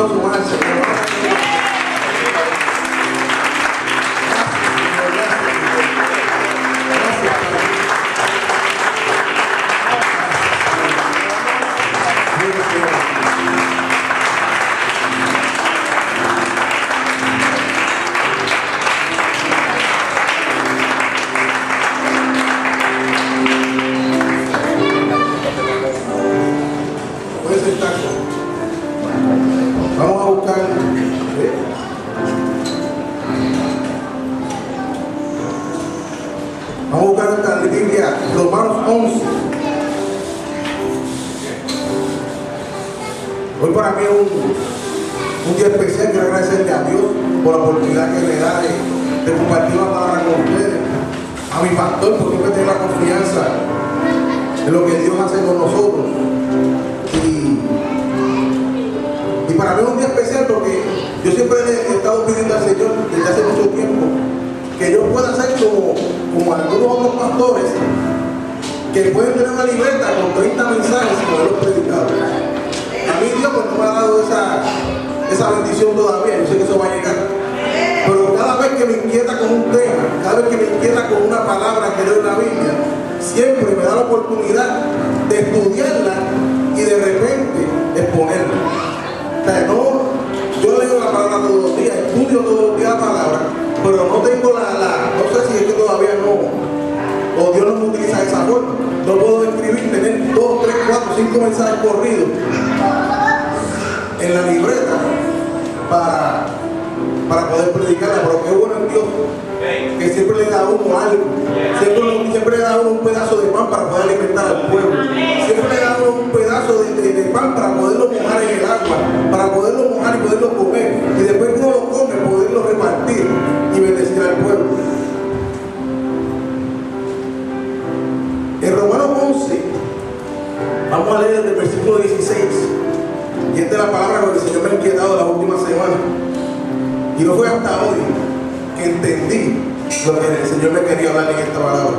aplauso más al Señor. Vamos a buscar esta Biblia, Romanos 11. Hoy para mí es un día especial. Quiero agradecerle a Dios por la oportunidad que me da de compartir la palabra con ustedes. A mi pastor, porque siempre tengo la confianza de lo que Dios hace con nosotros. Y para mí es un día especial porque yo siempre he estado pidiendo al Señor desde hace mucho tiempo que yo pueda ser como algunos otros pastores que pueden tener una libreta con 30 mensajes y poderlos predicar. A mí Dios pues, no me ha dado esa bendición todavía. Yo sé que eso va a llegar. Pero cada vez que me inquieta con un tema, cada vez que me inquieta con una palabra que leo en la Biblia, siempre me da la oportunidad de estudiarla y de repente exponerla. O sea, yo leo la palabra todos los días, estudio todos los días la palabra, pero no tengo no sé si es que todavía no, o Dios no me utiliza de esa forma. No puedo escribir, tener 2, 3, 4, 5 mensajes corridos en la libreta para poder predicarla, pero qué bueno es Dios, que siempre le da a uno algo, siempre le da a uno un pedazo de pan para poder alimentar al pueblo, siempre le da a uno un pedazo de pan para poderlo mojar en el agua, para poderlo mojar y poderlo comer, y después que uno lo come, poderlo repartir y bendecir al pueblo. En Romanos 11, vamos a leer desde el versículo 16, y esta es la palabra que el Señor me ha inquietado la última semana. Y no fue hasta hoy que entendí lo que el Señor me quería hablar en esta palabra.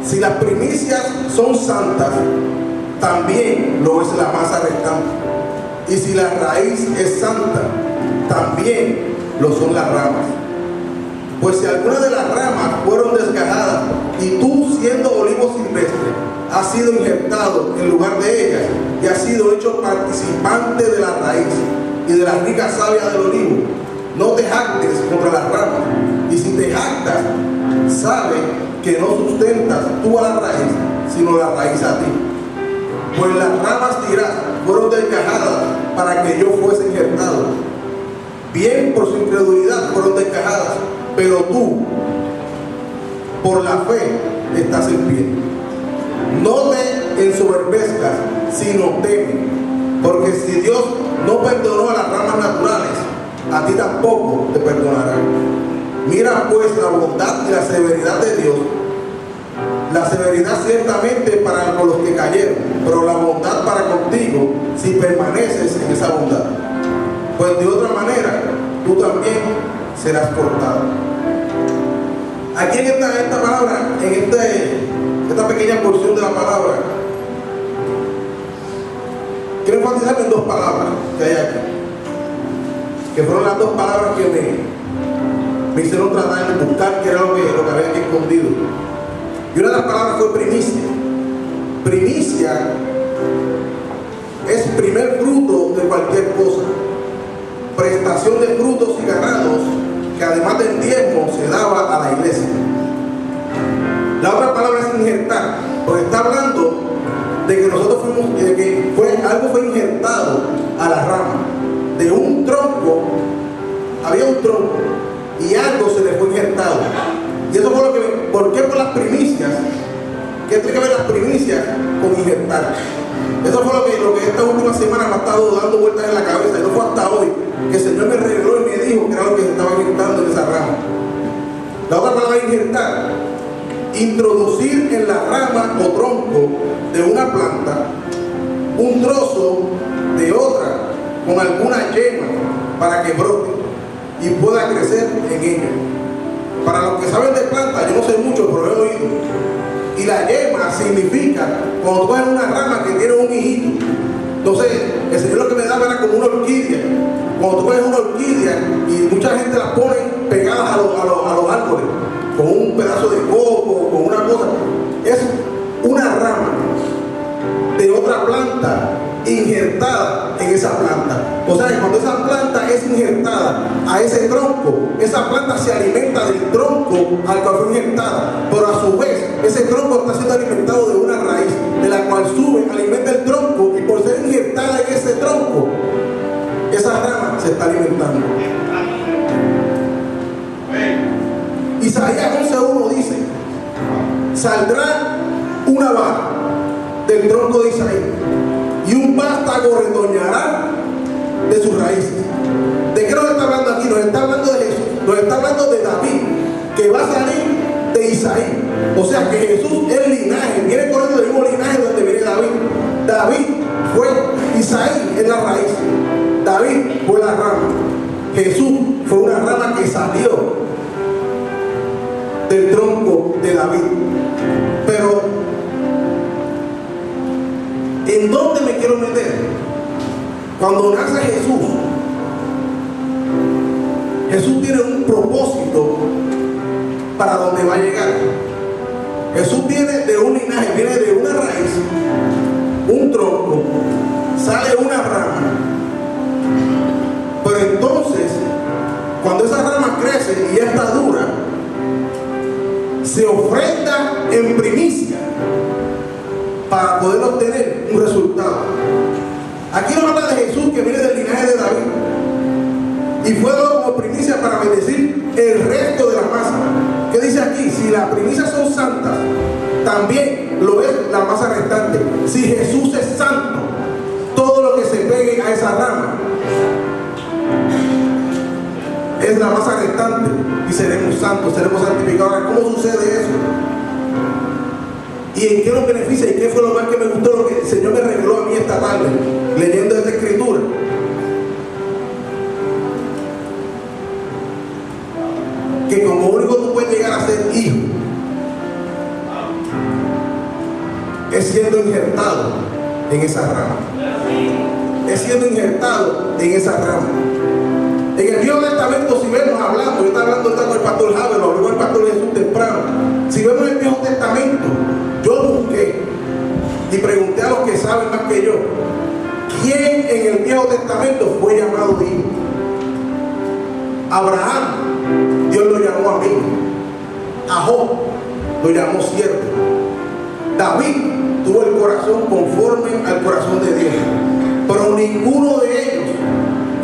Si las primicias son santas, también lo es la masa restante. Y si la raíz es santa, también lo son las ramas. Pues si algunas de las ramas fueron desgajadas y tú, siendo olivo silvestre, has sido injertado en lugar de ellas y has sido hecho participante de la raíz y de la rica savia del olivo, no te jactes contra las ramas, y si te jactas, sabe que no sustentas tú a la raíz, sino la raíz a ti. Pues las ramas tiradas fueron desgajadas para que yo fuese injertado. Bien por su incredulidad fueron desgajadas, pero tú, por la fe, estás en pie. No te ensoberbezcas, sino teme, porque si Dios no perdonó a las ramas naturales, a ti tampoco te perdonará. Mira pues la bondad y la severidad de Dios. La severidad ciertamente para con los que cayeron, pero la bondad para contigo si permaneces en esa bondad. Pues de otra manera, tú también serás cortado. Aquí en esta palabra, en esta pequeña porción de la palabra, quiero enfatizar en 2 palabras que hay aquí, que fueron las 2 palabras que me hicieron tratar de buscar qué era lo que había aquí escondido. Y una de las palabras fue primicia. Primicia es primer fruto de cualquier cosa, prestación de frutos y ganados que además del diezmo se daba a la iglesia. La otra palabra es injertar, porque está hablando de que nosotros algo fue injertado a la rama. De un tronco, había un tronco y algo se le fue injertado. Y eso fue ¿por qué por las primicias? ¿Qué tiene que ver las primicias con injertar? Eso fue lo que esta última semana me ha estado dando vueltas en la cabeza, y no fue hasta hoy que el Señor me reveló y me dijo que era lo que se estaba injertando en esa rama. La otra palabra es injertar. Introducir en la rama o tronco de una planta un trozo de otra con alguna yema para que brote y pueda crecer en ella. Para los que saben de plantas, yo no sé mucho, pero he oído. Y la yema significa cuando tú ves una rama que tiene un hijito, Entonces, el Señor lo que me daba era como una orquídea. Cuando tú ves una orquídea y mucha gente las pone pegadas a los árboles, con un pedazo de coco, con una cosa, es una rama de otra planta injertada en esa planta. O sea que cuando esa planta es injertada a ese tronco, esa planta se alimenta del tronco al cual fue injertada, pero a su vez ese tronco está siendo alimentado de una raíz, de la cual sube, alimenta el tronco, y por ser injertada en ese tronco, esa rama se está alimentando. Isaías 11:1 dice: saldrá una vara del tronco de Isaí, y un vástago retoñará de sus raíces. ¿De qué nos está hablando aquí? Nos está hablando de Jesús, nos está hablando de David, que va a salir de Isaí. O sea que Jesús es el linaje, viene corriendo del mismo linaje donde viene David. David fue, Isaí es la raíz, David fue la rama, Jesús fue una rama que salió del tronco de David. Pero ¿en dónde me quiero meter? Cuando nace Jesús, Jesús tiene un propósito para donde va a llegar. Jesús viene de un linaje, viene de una raíz, un tronco, sale una rama. Pero entonces, cuando esa rama crece y ya está dura, se ofrenda en primicia para poder obtener un resultado. Aquí nos habla de Jesús, que viene del linaje de David y fue dado como primicia para bendecir el resto de la masa. ¿Qué dice aquí? Si las primicias son santas, también lo es la masa restante. Si Jesús es santo, todo lo que se pegue a esa rama es la masa restante, y seremos santos, seremos santificados. Ahora, ¿cómo sucede eso? ¿Y en qué nos beneficia? ¿Y qué fue lo más que me gustó, lo que el Señor me reveló a mí esta tarde, leyendo esta escritura? Que como único tú puedes llegar a ser hijo es siendo injertado en esa rama. Es siendo injertado en esa rama. En el Viejo Testamento, si vemos, hablando, yo estaba hablando con el pastor Javier, lo habló con el pastor Jesús temprano. Si vemos el Viejo Testamento, yo busqué y pregunté a los que saben más que yo, ¿quién en el Viejo Testamento fue llamado hijo? Abraham, Dios lo llamó amigo. A Job lo llamó siervo. David tuvo el corazón conforme al corazón de Dios, pero ninguno de ellos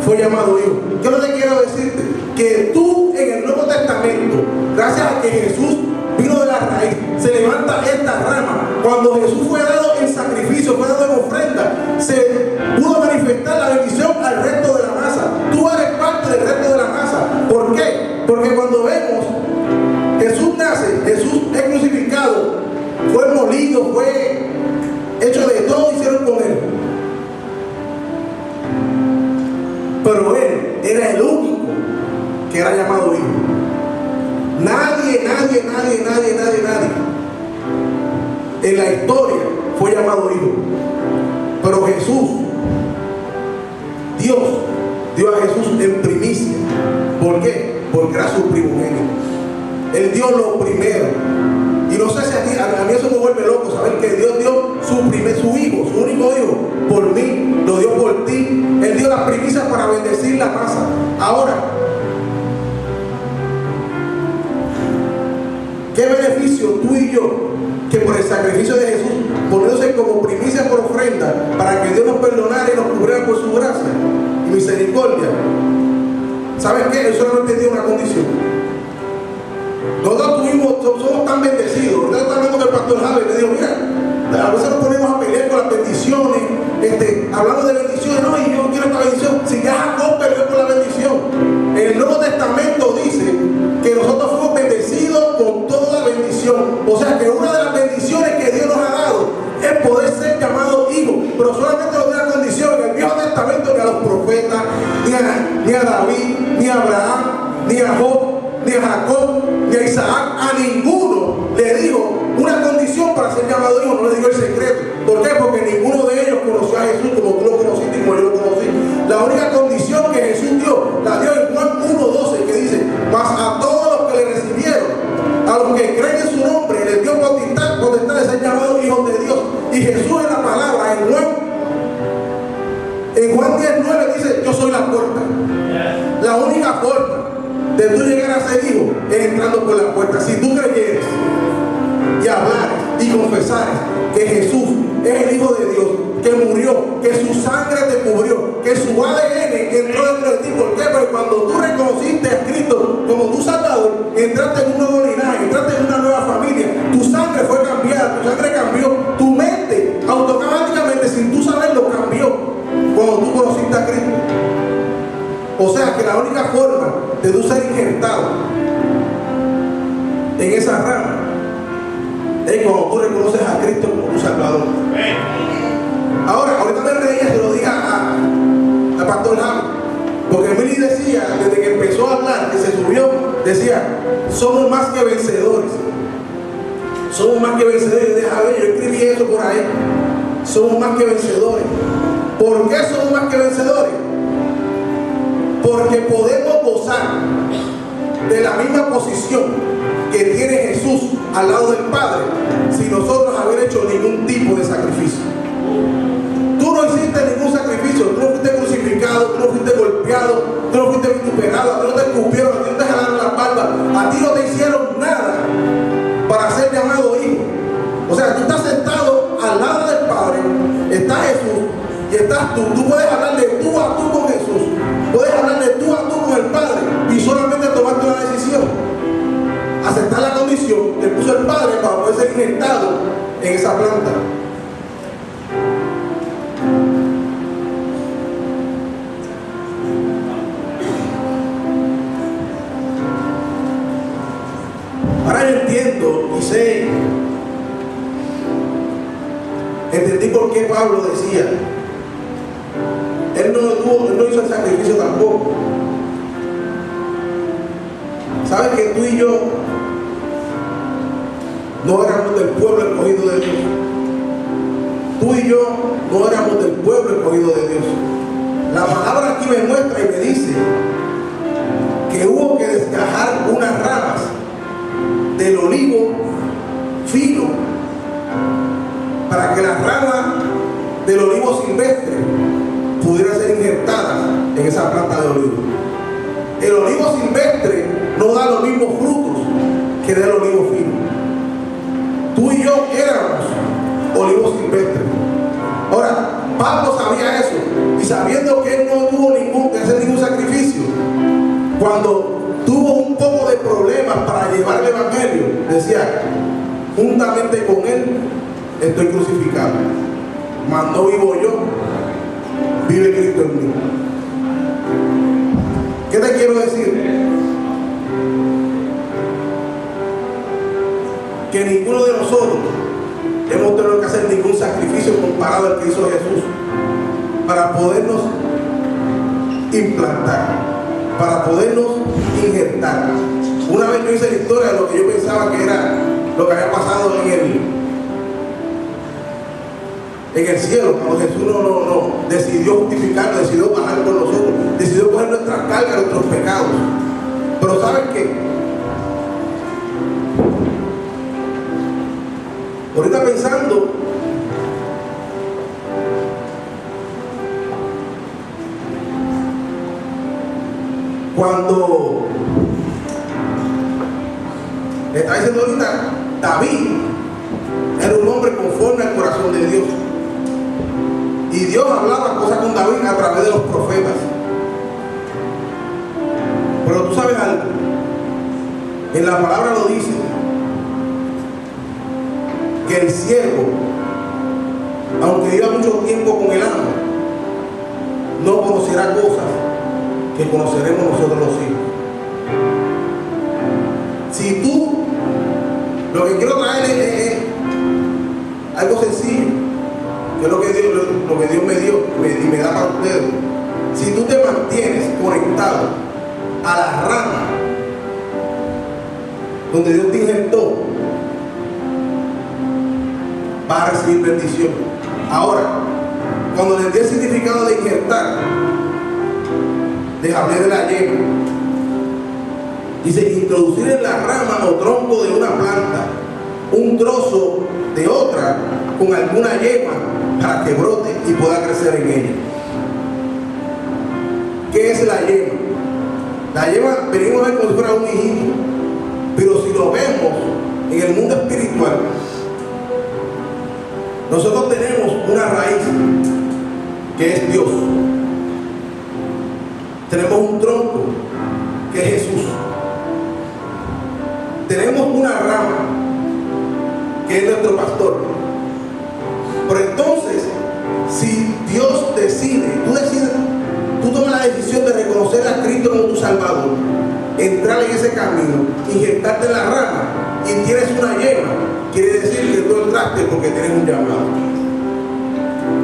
fue llamado hijo. Yo no te quiero decirte que tú en el Nuevo Testamento, gracias a que Jesús vino de la raíz, se levanta esta rama. Cuando Jesús fue dado en sacrificio, fue dado en ofrenda, se pudo manifestar la bendición al resto de la masa. Tú eres parte del resto de la masa. ¿Por qué? Porque cuando vemos Jesús nace, Jesús es crucificado, fue molido, fue hecho de todo, hicieron con él. Pero él era el único que era llamado hijo. Nadie en la historia fue llamado hijo. Pero Jesús, Dios dio a Jesús en primicia. ¿Por qué? Porque era su primogénito. Él dio lo primero. Y no sé si a mí eso me vuelve loco, saber que Dios dio su hijo, su único hijo, por mí, lo dio por ti. Él dio las primicias para bendecir la masa. Ahora, ¿qué beneficio tú y yo, que por el sacrificio de Jesús, poniéndose como primicia por ofrenda, para que Dios nos perdonara y nos cubriera por su gracia y misericordia? ¿Sabes qué? Él solamente tiene una condición. Nosotros somos tan bendecidos. Nosotros estamos hablando con el pastor Javier, le digo, mira, a veces nos ponemos a pelear con las bendiciones, hablamos de bendiciones, no, y yo quiero esta bendición. Si ya Jacob peleó por la bendición, el Nuevo Testamento dice que nosotros fuimos bendecidos con toda la bendición. O sea que una de las bendiciones que Dios nos ha dado es poder ser llamado hijo, pero solamente nos da una condición. En el Viejo Testamento ni a los profetas, ni a David, ni a Abraham, ni a Job, ni a Jacob, ni a Isaac, a ninguno le dijo una condición para ser llamado hijo, no le dijo el secreto. ¿Por qué? Porque ninguno de ellos conoció conoció a Jesús como tú lo conociste y como yo lo conocí. La única condición que Jesús dio, la dio en Juan 1:12, que dice: mas a todos los que le recibieron, a los que creen en su nombre, les dio potestad de ser llamados hijos de Dios. Y Jesús en la palabra, en Juan 10:9 dice: yo soy la puerta. La única forma de tú llegar a ser hijo es entrando por la puerta. Si tú creyeres y hablares y confesares que Jesús es el Hijo de Dios, que murió, que su sangre te cubrió, que su ADN entró dentro de ti. ¿Por qué? Porque cuando tú reconociste a Cristo como tu Salvador, entraste en un nuevo linaje, entraste en una nueva familia, tu sangre fue cambiada, tu sangre cambió, tu mente automáticamente, sin tú saberlo, cambió cuando tú conociste a Cristo. O sea que la única forma de tú ser injertado en esa rama es cuando tú reconoces a Cristo como tu Salvador. Ahora, ahorita me reía, se lo dije a Pastor Javi, porque Emily decía, desde que empezó a hablar, que se subió, decía: somos más que vencedores. Somos más que vencedores. Deja ver, yo escribí eso por ahí. Somos más que vencedores. ¿Por qué somos más que vencedores? Porque podemos gozar de la misma posición que tiene Jesús al lado del Padre, sin nosotros haber hecho ningún tipo de sacrificio. Tú no hiciste ningún sacrificio, tú no fuiste crucificado, tú no fuiste golpeado, tú no fuiste vituperado, a ti no te escupieron, a ti no te jalaron las barbas, a ti no te hicieron nada para ser llamado hijo. O sea, tú estás sentado al lado del Padre, está Jesús y estás tú. Tú puedes hablar de tú a tú con Jesús, puedes hablar de tú a tú con el Padre y solamente tomarte una decisión: aceptar la condición que puso el Padre para poder ser injertado en esa planta. Ahora yo entiendo y sé, entendí por qué Pablo decía, él no hizo el sacrificio tampoco. ¿Sabes que tú y yo no éramos del pueblo escogido de Dios? Tú y yo no éramos del pueblo escogido de Dios. La palabra aquí me muestra y me dice que hubo que desgajar unas ramas del olivo fino para que las ramas del olivo silvestre pudieran ser injertadas en esa planta de olivo. El olivo silvestre no da los mismos frutos que da el olivo fino. Tú y yo éramos olivos silvestres. Ahora, Pablo sabía eso, y sabiendo que él no tuvo que hacer ningún sacrificio, cuando tuvo un poco de problemas para llevar el evangelio, decía: juntamente con él estoy crucificado, mas no vivo yo, vive Cristo en mí. ¿Qué te quiero decir? Que ninguno de nosotros hemos tenido que hacer ningún sacrificio comparado al que hizo Jesús para podernos implantar, para podernos injertar. Una vez yo hice la historia de lo que yo pensaba que era lo que había pasado en el cielo, cuando Jesús no decidió justificarnos, decidió bajar por nosotros, decidió coger nuestras cargas, nuestros pecados. Pero ¿sabes qué? Ahorita pensando, cuando le está diciendo ahorita, David era un hombre conforme al corazón de Dios, y Dios hablaba cosas con David a través de los profetas. Pero tú sabes algo, en la palabra lo dice, que el siervo, aunque viva mucho tiempo con el amo, no conocerá cosas que conoceremos nosotros los hijos. Si tú, lo que quiero traer es algo sencillo, que es lo que Dios me dio y me da para ustedes. Si tú te mantienes conectado a la rama donde Dios te injertó, vas a recibir bendición. Ahora, cuando les di el significado de injertar, les hablé de la yema. Dice, introducir en la rama o tronco de una planta un trozo de otra con alguna yema para que brote y pueda crecer en ella. ¿Qué es la yema? La yema venimos a ver como si fuera un hijito, pero si lo vemos en el mundo espiritual, nosotros tenemos una raíz que es Dios. Tenemos un tronco que es Jesús. Tenemos una rama que es nuestro pastor. Pero entonces, si Dios decide, tú tomas la decisión de reconocer a Cristo como tu Salvador, entrar en ese camino, injertarte en la rama y tienes una yema, quiere decir que tú entraste porque tienes un llamado.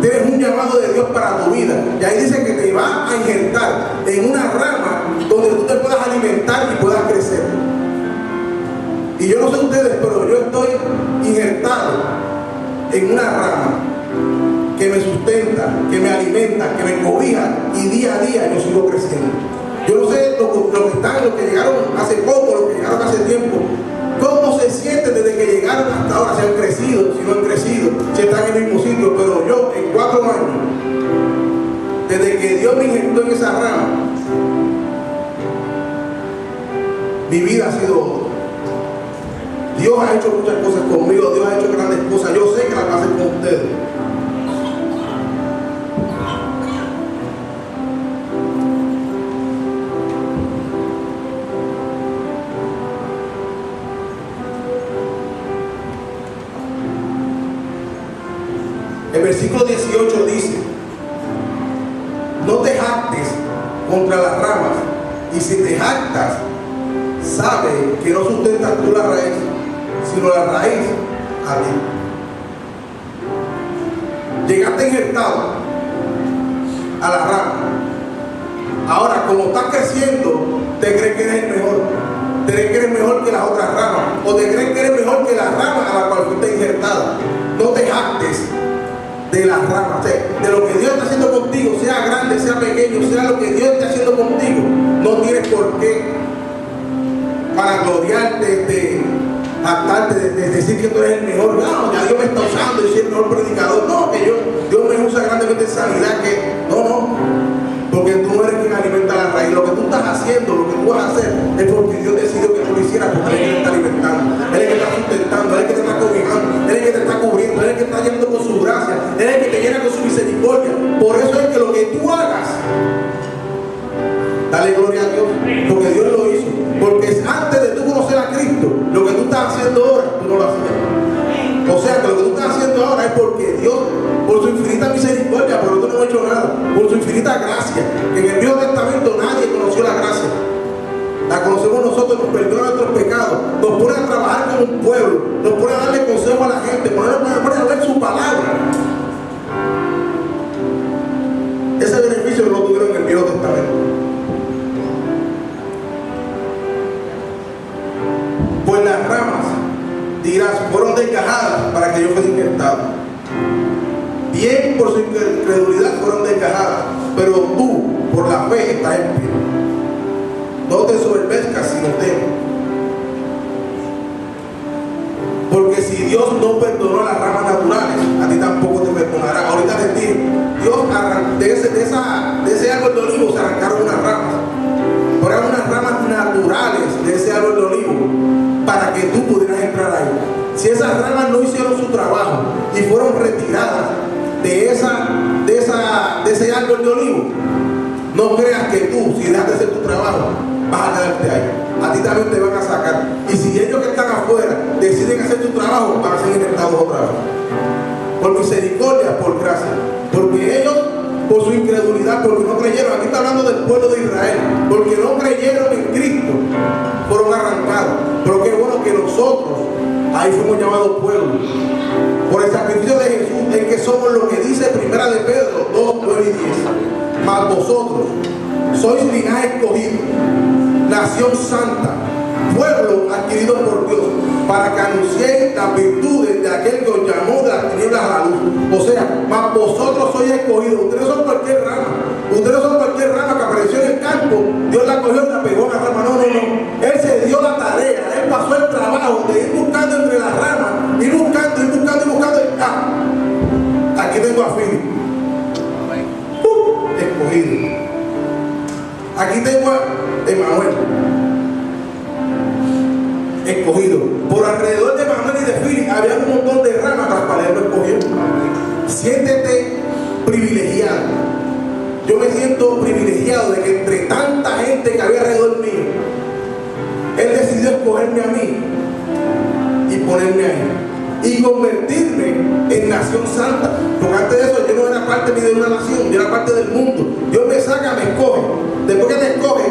Tienes un llamado de Dios para tu vida. Y ahí dice que te va a injertar en una rama donde tú te puedas alimentar y puedas crecer. Y yo no sé ustedes, pero yo estoy injertado en una rama que me sustenta, que me alimenta, que me cobija, y día a día yo sigo creciendo. Yo no sé los que llegaron hace poco, los que llegaron hace tiempo, cómo se sienten desde que llegaron hasta ahora, si han crecido, si no han crecido, si están en el mismo sitio. Pero yo en 4 años, desde que Dios me injertó en esa rama, mi vida ha sido otra. Dios ha hecho muchas cosas conmigo, Dios ha hecho grandes cosas. Yo sé que las va a hacer con ustedes. El versículo 18 dice: no te jactes contra las ramas, y si te jactas, sabe que no sustentas tú la raíz, sino la raíz a ti. Llegaste injertado a la rama. Ahora, como estás creciendo, te crees que eres el mejor. Te crees que eres mejor que las otras ramas, o te crees que eres mejor que la rama a la cual fuiste injertada. No te jactes de las ramas, de lo que Dios está haciendo contigo, sea grande, sea pequeño, sea lo que Dios está haciendo contigo. No tienes por qué para gloriarte, jactarte, de decir que tú eres el mejor. No, ya Dios me está usando, yo soy el mejor predicador. No, que Dios me usa grandemente en sanidad. No, porque tú no eres quien alimenta la raíz. Lo que tú estás haciendo, lo que tú vas a hacer, es porque Dios decidió que tú lo hicieras, porque Él es el que te está alimentando, Él es el que te está sustentando, Él es el que te está cobijando, Él es el que te está cubriendo, Él es el que te está llenando con su gracia, Él es el que te llena con su misericordia. Por eso es que lo que tú hagas, dale gloria a Dios, porque Dios lo hizo. Porque antes de tú conocer a Cristo, lo que tú estás haciendo ahora, tú no lo hacías. O sea, que lo que tú estás haciendo ahora es porque Dios, por su infinita misericordia, pero tú no has hecho nada, por su infinita gracia. En el Viejo Testamento nadie conoció la gracia. La conocemos nosotros, nos perdona nuestros pecados, nos pone a trabajar como un pueblo, nos pone a darle consejo a la gente, nos pone a ver su palabra. Ese beneficio no lo tuvieron en el Viejo Testamento. Pues las ramas, dirás, fueron desgajadas para que yo fuera injertado. Bien, por su incredulidad fueron desgajadas, pero tú, por la fe, estás en pie. No te soberbezcas, sino teme. Porque si Dios no perdonó las ramas naturales, a ti tampoco te perdonará. Ahorita les digo, Dios de ese árbol de olivo se arrancaron unas ramas. Pero eran unas ramas naturales de ese árbol de olivo, para que tú pudieras entrar ahí. Si esas ramas no hicieron su trabajo y fueron retiradas de ese árbol de olivo, no creas que tú, si dejas de hacer tu trabajo, vas a quedarte ahí. A ti también te van a sacar. Y si ellos que están afuera deciden hacer tu trabajo, van a ser injertados otra vez. Por misericordia, por gracia. Porque ellos, por su incredulidad, porque no creyeron, aquí está hablando del pueblo de Israel, porque no creyeron en Cristo, fueron arrancados. Pero qué bueno que nosotros ahí fuimos llamados pueblo, por el sacrificio de Jesús, en que somos lo que dice Primera de Pedro 2, 9 y 10. Mas vosotros sois linaje escogido, nación santa, pueblo adquirido por Dios, para que anunciéis las virtudes de aquel que os llamó de las tinieblas a la luz. O sea, mas vosotros sois escogidos. Ustedes no son cualquier rama. Ustedes no son cualquier rama que apareció en el campo. Dios la cogió y la pegó en la rama. No, no, no. Él se dio la tarea. Él pasó el trabajo de ir buscando entre las ramas. Ir buscando, ir buscando, ir buscando. Aquí tengo a Fili. Escogido. Aquí tengo a Emanuel. Escogido. Por alrededor de Manuel y de Fili había un montón de ramas para las cuales él lo escogió. Siéntete privilegiado. Yo me siento privilegiado de que entre tanta gente que había alrededor mío, él decidió escogerme a mí y ponerme ahí y convertirme en nación santa. Porque antes de eso yo no era parte ni de una nación, yo era parte del mundo. Dios me saca, me escoge. Después que te escoge,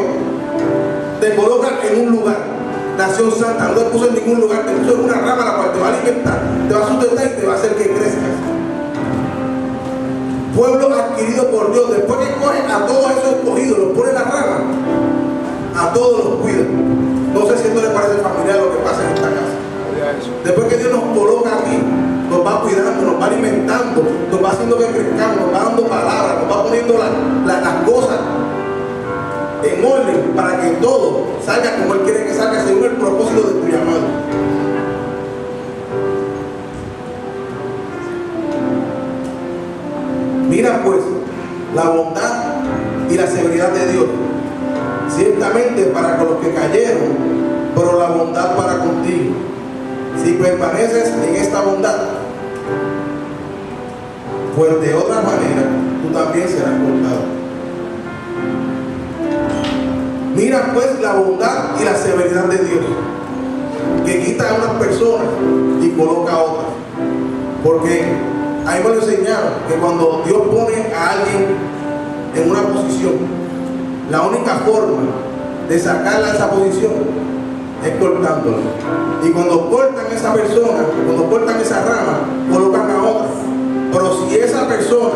te coloca en un lugar. Nación santa, no te puso en ningún lugar, te puso en una rama la cual te va a alimentar, te va a sustentar y te va a hacer que crezcas. Pueblo adquirido por Dios. Después que cogen a todos esos escogidos, los pone en la rama, a todos los cuida. No sé si esto le parece familiar lo que pasa en esta casa. Después que Dios nos coloca aquí, nos va cuidando, nos va alimentando, nos va haciendo que crezcamos, nos va dando palabras, nos va poniendo las cosas en orden para que todo salga como Él quiere que salga según el propósito de tu llamado. Mira pues la bondad y la severidad de Dios, ciertamente para con los que cayeron, pero la bondad para contigo, si permaneces en esta bondad, pues de otra manera tú también serás cortado. Mira pues la bondad y la severidad de Dios, que quita a unas personas y coloca a otras. Porque a mí me lo enseñaron que cuando Dios pone a alguien en una posición, la única forma de sacarla de esa posición es cortándola. Y cuando cortan a esa persona, cuando cortan esa rama, colocan a otra. Pero si esa persona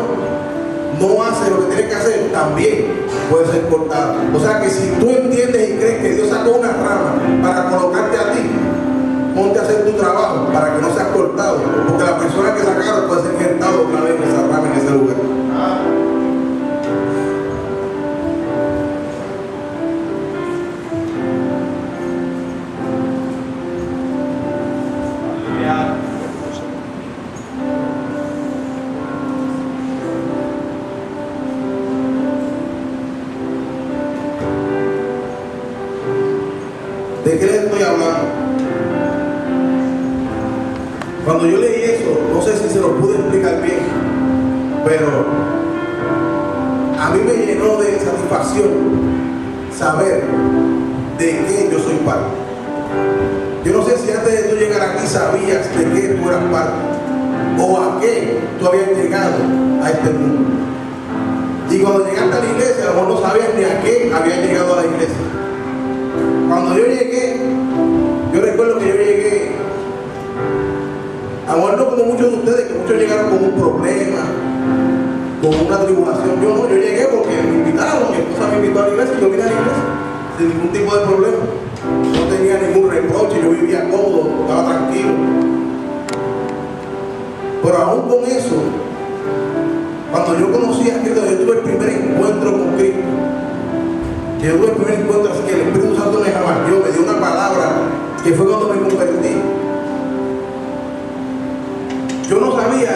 no hace lo que tiene que hacer, también puede ser cortado. O sea que si tú entiendes y crees que Dios sacó una rama para colocarte a ti, ponte a hacer tu trabajo para que no seas cortado, porque la persona que sacaron puede ser injertado otra vez en esa rama, en ese lugar. ¿De qué les estoy hablando? Cuando yo leí eso, no sé si se lo pude explicar bien, pero a mí me llenó de satisfacción saber de qué yo soy parte. Yo no sé si antes de tú llegar aquí sabías de qué tú eras parte o a qué tú habías llegado a este mundo. Y cuando llegaste a la iglesia, a lo mejor no sabías ni a qué habías llegado a la iglesia. Cuando yo llegué, yo recuerdo que yo llegué, a lo mejor no como muchos de ustedes, que muchos llegaron con un problema, con una tribulación. Yo no, yo llegué porque me invitaron, mi esposa me invitó a la iglesia y yo vine a la iglesia sin ningún tipo de problema. No tenía ningún reproche, yo vivía cómodo, estaba tranquilo. Pero aún con eso, cuando yo conocí a Cristo, yo tuve el primer encuentro con Cristo. Yo tuve el primer encuentro, así que el Espíritu Santo me cambió, me dio una palabra que fue cuando me convertí. Yo no sabía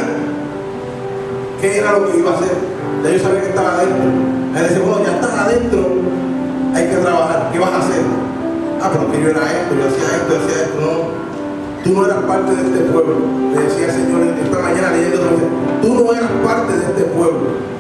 qué era lo que iba a hacer. Ya yo sabía que estaba adentro. Él decía, bueno, ya estás adentro, hay que trabajar. ¿Qué vas a hacer? Pero que yo era esto, yo hacía esto. No. Tú no eras parte de este pueblo. Le decía el Señor esta mañana leyendo, tú no eras parte de este pueblo.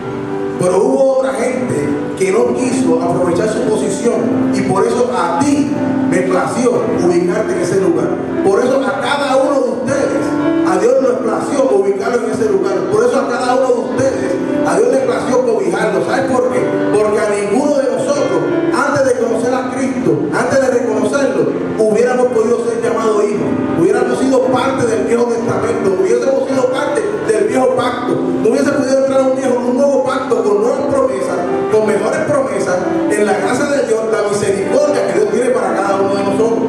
Pero hubo otra gente que no quiso aprovechar su posición y por eso a ti me plació ubicarte en ese lugar. Por eso a cada uno de ustedes, a Dios le plació ubicarlo en ese lugar. Por eso a cada uno de ustedes, a Dios le plació cobijarlo. ¿Sabes por qué? Porque a ninguno de nosotros, antes de conocer a Cristo, antes de reconocerlo, hubiéramos podido ser llamados hijos. Hubiéramos sido parte del Viejo Testamento, hubiésemos sido parte del Viejo Pacto. No hubiese podido entrar un nuevo pacto con nuevas promesas, con mejores promesas, en la gracia de Dios, la misericordia que Dios tiene para cada uno de nosotros.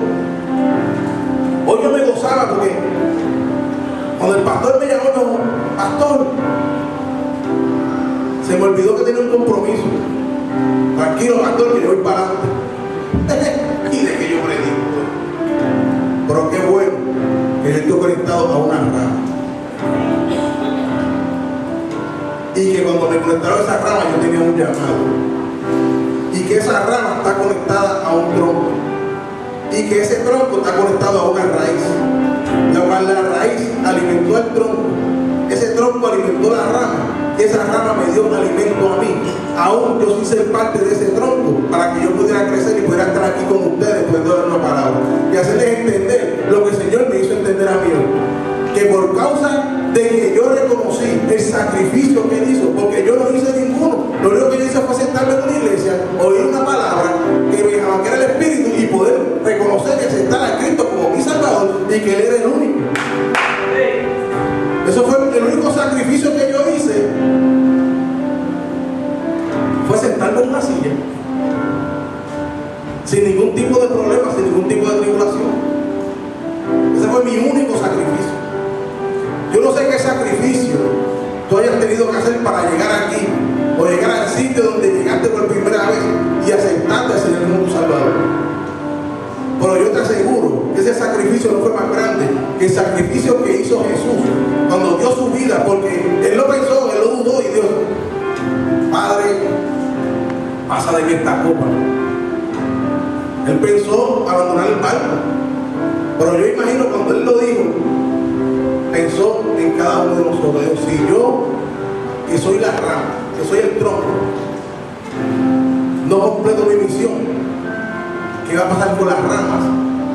compromiso. Tranquilo, pastor, que yo voy para adelante. Y de que yo predico. Pero qué bueno que yo estoy conectado a una rama. Y que cuando me conectaron a esa rama yo tenía un llamado. Y que esa rama está conectada a un tronco. Y que ese tronco está conectado a una raíz. La raíz alimentó el tronco. Ese tronco alimentó la rama. Y esa rama me dio un alimento a mí. Aún yo sí ser parte de ese tronco para que yo pudiera crecer y pudiera estar aquí con ustedes pudiendo dar una palabra. Y hacerles entender lo que el Señor me hizo entender a mí. Que por causa de que yo reconocí el sacrificio que él hizo, porque yo no hice ninguno, lo único que yo hice fue sentarme en una iglesia, oír una palabra que me era el Espíritu y poder reconocer y aceptar a Cristo como mi Salvador y que él era el único. Eso fue el único sacrificio que yo hice, fue sentarme en una silla sin ningún tipo de problema, sin ningún tipo de tribulación. Ese fue mi único sacrificio. Yo no sé qué sacrificio tú hayas tenido que hacer para llegar aquí o llegar al sitio donde llegaste por primera vez y aceptarte al Señor como tu Salvador. Pero yo te aseguro que ese sacrificio no fue más grande que el sacrificio que hizo Jesús cuando dio su vida, porque Él lo pensó, Él lo dudó y Dios, Padre, pasa de mí esta copa. Él pensó abandonar el barco, pero yo imagino cuando Él lo dijo, pensó en cada uno de nosotros. Dijo, si yo, que soy la rama, que soy el tronco, no completo mi misión, ¿qué va a pasar con las ramas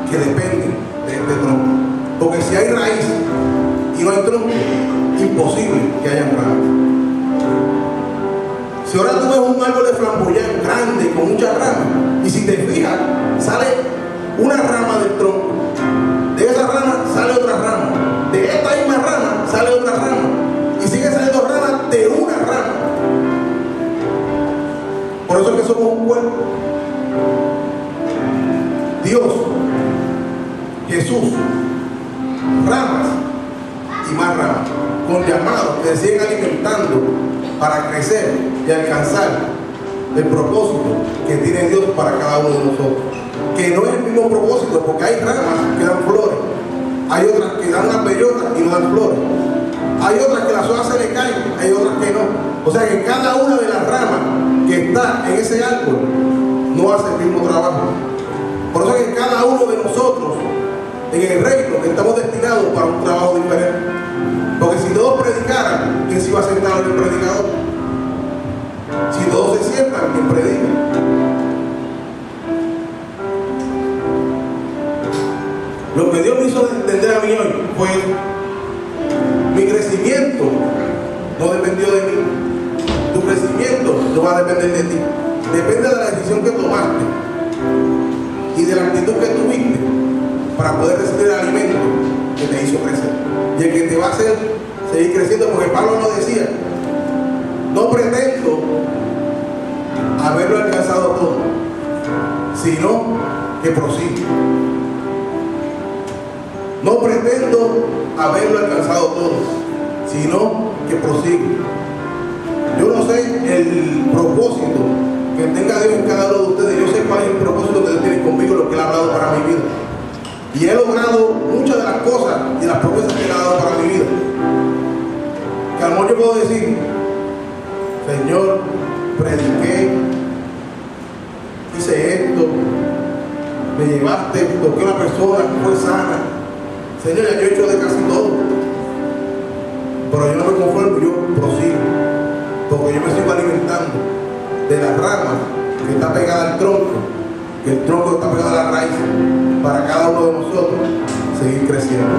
que dependen de este tronco? Porque si hay raíz y no hay tronco, imposible que haya ramas. Si ahora tú ves un árbol de flamboyán grande con muchas ramas, y si te fijas, sale una rama del tronco, de esa rama sale otra rama, de esta misma rama sale otra rama, y sigue saliendo ramas de una rama. Por eso es que somos un cuerpo. Dios, Jesús, ramas y más ramas, con llamados que se siguen alimentando para crecer y alcanzar el propósito que tiene Dios para cada uno de nosotros. Que no es el mismo propósito, porque hay ramas que dan flores, hay otras que dan unas bellotas y no dan flores, hay otras que las hojas se le caen, hay otras que no. O sea que cada una de las ramas que está en ese árbol no hace el mismo trabajo. Por eso es que cada uno de nosotros en el reino estamos destinados para un trabajo diferente. Porque si todos predicaran, ¿quién se iba a sentar en el predicador? Si todos se sientan, ¿quién predica? Lo que Dios me hizo entender a mí hoy fue: mi crecimiento no dependió de mí, tu crecimiento no va a depender de ti, depende de la decisión que tomaste y de la actitud que tuviste para poder recibir el alimento que te hizo crecer y el que te va a hacer seguir creciendo. Porque Pablo nos decía: no pretendo haberlo alcanzado todo, sino que prosigo. No pretendo haberlo alcanzado todo, sino que prosigo. Yo no sé el propósito que tenga Dios en cada uno de ustedes. Yo sé cuál es el propósito que Dios tiene conmigo, lo que Él ha hablado para mi vida. Y he logrado muchas de las cosas y las promesas que Él ha dado para mi vida. Que a lo mejor yo puedo decir: Señor, prediqué, hice esto, me llevaste, toqué a una persona, fue sana. Señor, ya yo he hecho de casi todo. Pero yo no me conformo, yo prosigo. Porque yo me sigo alimentando de las ramas que está pegada al tronco, que el tronco está pegado a la raíz, para cada uno de nosotros seguir creciendo.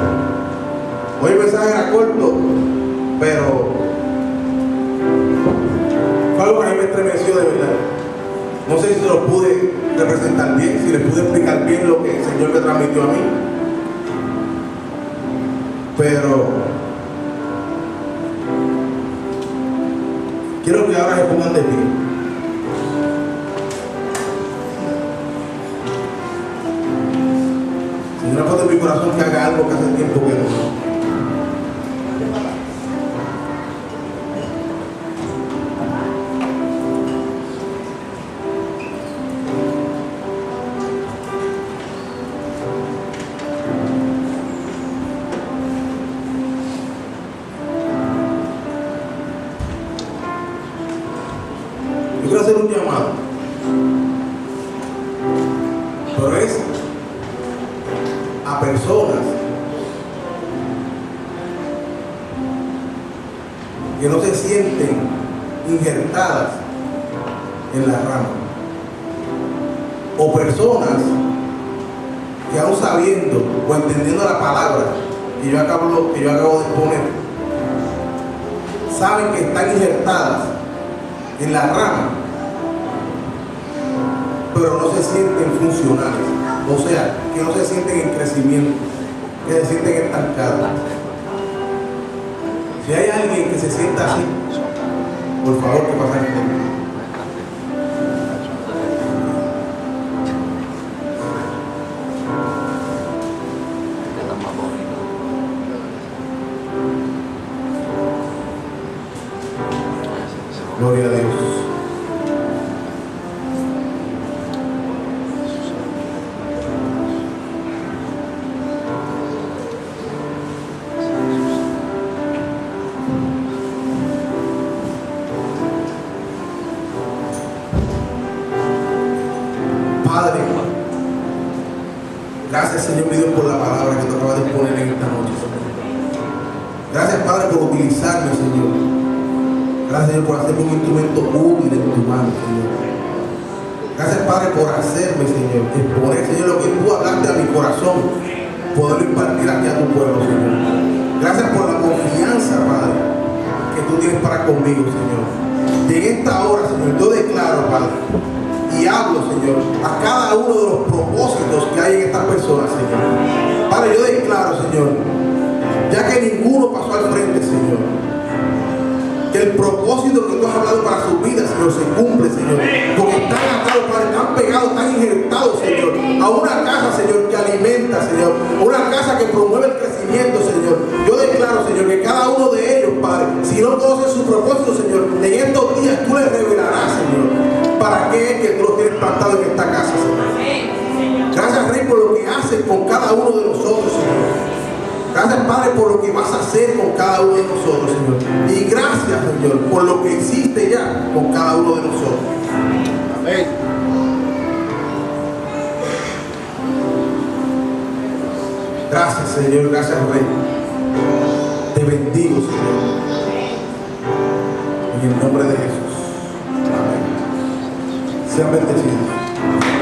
Hoy el mensaje era corto, pero fue algo que a mí me estremeció de verdad. No sé si se lo pude representar bien, si les pude explicar bien lo que el Señor me transmitió a mí. Pero quiero que ahora se pongan de pie. Señor, pon en mi corazón que haga algo que hace tiempo que no. pero es a personas que no se sienten injertadas en la rama, o personas que aún sabiendo o entendiendo la palabra que yo acabo de exponer, saben que están injertadas en la rama, pero no se sienten funcionales, o sea, que no se sienten en crecimiento, que se sienten estancadas. Si hay alguien que se sienta así, por favor, que pase el tiempo. Gloria a Dios. Padre, gracias Señor mi Dios por la palabra que tú acabas de exponer en esta noche, Señor. Gracias Padre por utilizarme, Señor. Gracias Señor por hacerme un instrumento útil en tu mano, Señor. Gracias Padre por hacerme, Señor, exponer, Señor, lo que tú hablaste a mi corazón, poderlo impartir aquí a tu pueblo, Señor. Gracias por la confianza, Padre, que tú tienes para conmigo, Señor. Y en esta hora, Señor, yo declaro, Padre, y hablo, Señor, a cada uno de los propósitos que hay en estas personas, Señor. Padre, yo declaro, Señor, ya que ninguno pasó al frente, Señor, que el propósito que tú has hablado para sus vidas, Señor, se cumple, Señor. Porque están atados, Padre, están pegados, están injertados, Señor, a una casa, Señor, que alimenta, Señor, a una casa que promueve el crecimiento, Señor. Yo declaro, Señor, que cada uno de ellos, Padre, si no conocen su propósito, Señor, en estos días tú les revelarás, Señor, para qué es que tú los tienes plantado en esta casa, Señor. Gracias, Rey, por lo que haces con cada uno de nosotros, Señor. Gracias, Padre, por lo que vas a hacer con cada uno de nosotros, Señor. Y gracias, Señor, por lo que hiciste ya con cada uno de nosotros. Amén. Gracias, Señor. Gracias, Rey. Te bendigo, Señor. En el nombre de Jesús. Amén. Sean bendecidos.